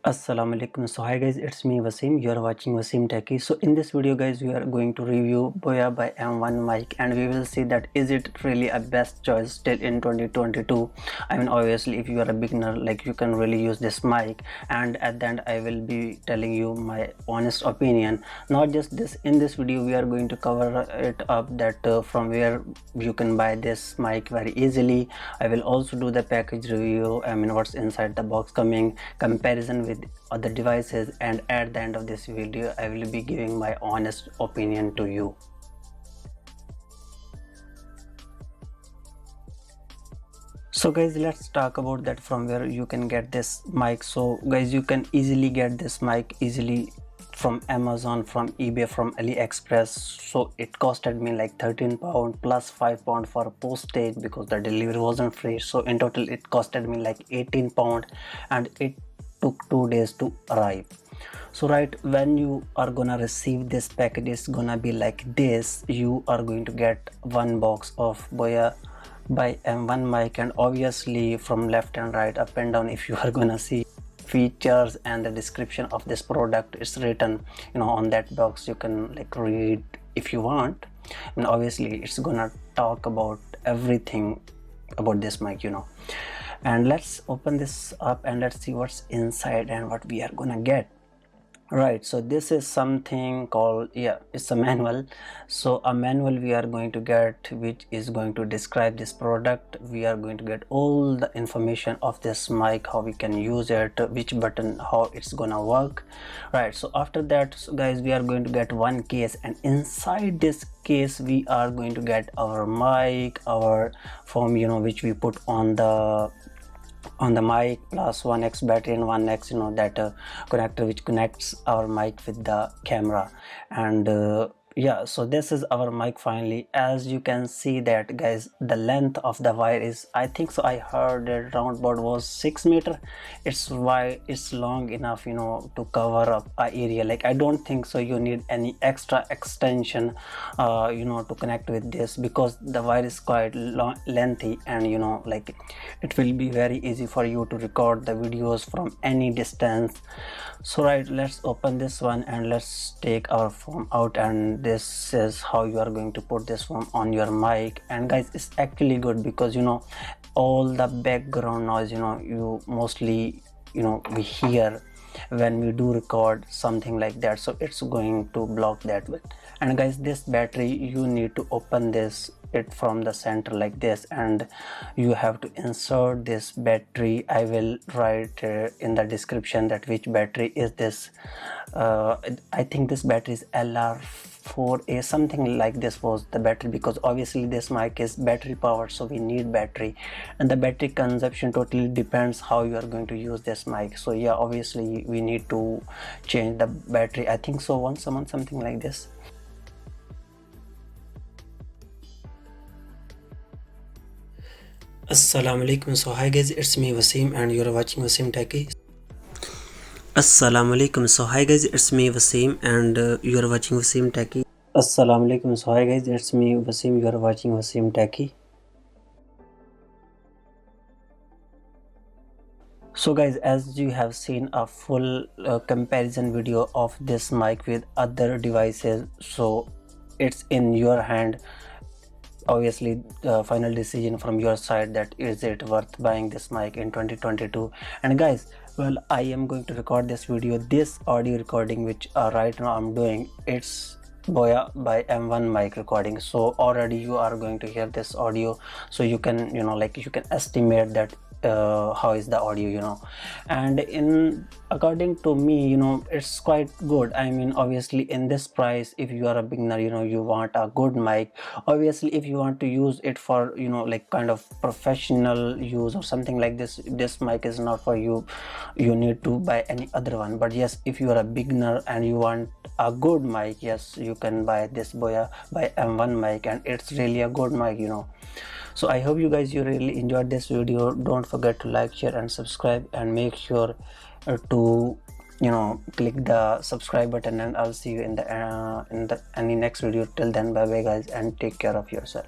Assalamu alaikum. So hi guys, it's me Waseem. You are watching Waseem Techy. So in this video guys, we are going to review Boya by M1 Mic, and we will see that is it really a best choice still in 2022. I mean, obviously if you are a beginner, like, you can really use this mic, and at the end I will be telling you my honest opinion. Not just this, in this video we are going to cover it up that from where you can buy this mic very easily. I will also do the package review, I mean what's inside the box coming, comparison with other devices, and at the end of this video I will be giving my honest opinion to you. So guys, let's talk about that from where you can get this mic. So guys, you can easily get this mic easily from Amazon, from eBay, from AliExpress. So it costed me like £13 plus £5 for postage because the delivery wasn't free. So in total it costed me like £18, and it took 2 days to arrive. So right when you are gonna receive this package, it's gonna be like this. You are going to get one box of Boya by M1 mic, and obviously from left and right, up and down, if you are gonna see features and the description of this product is written, on that box. You can like read if you want, and obviously it's gonna talk about everything about this mic. And let's open this up and let's see what's inside and what we are gonna get. Right, so this is something called, it's a manual. So a manual we are going to get, which is going to describe this product. We are going to get all the information of this mic, how we can use it, which button, how it's gonna work. Right, so after that, guys, we are going to get one case, and inside this case we are going to get our mic, our foam, which we put on the mic, plus 1x battery and 1x that connector which connects our mic with the camera. And so this is our mic finally. As you can see that, guys, the length of the wire is, I think so, I heard that roundabout was 6 meter. It's wide, it's long enough to cover up a area. Like, I don't think so you need any extra extension to connect with this, because the wire is quite long, lengthy, and like, it will be very easy for you to record the videos from any distance. So right, let's open this one and let's take our foam out, and this is how you are going to put this foam on your mic. And guys, it's actually good because all the background noise you mostly we hear when we do record something like that, so it's going to block that with. And guys, this battery, you need to open it from the center like this, and you have to insert this battery. I will write in the description that which battery is this. I think this battery is LR4A, something like this was the battery, because obviously this mic is battery powered, so we need battery, and the battery consumption totally depends how you are going to use this mic. So obviously we need to change the battery, I think so, once a month, something like this. Assalamu alaikum. So hi guys, it's me Waseem, and you're watching Waseem Techy. Assalamu alaikum. So hi guys, it's me Waseem, and you're watching Waseem Techy. Assalamu alaikum. So hi guys, it's me Waseem, you're watching Waseem Techy. So guys, as you have seen a full comparison video of this mic with other devices, so it's in your hand. Obviously final decision from your side, that is it worth buying this mic in 2022. And guys, well, I am going to record this video, this audio recording which right now I'm doing, it's Boya by M1 mic recording. So already you are going to hear this audio, so you can you can estimate that how is the audio, and according to me, it's quite good. I mean, obviously in this price, if you are a beginner, you want a good mic. Obviously if you want to use it for like kind of professional use or something like this mic is not for you. You need to buy any other one. But yes, if you are a beginner and you want a good mic, yes, you can buy this Boya by M1 mic, and it's really a good mic. So I hope you guys really enjoyed this video. Don't forget to like, share and subscribe, and make sure to click the subscribe button, and I'll see you in the any next video. Till then, bye bye guys, and take care of yourself.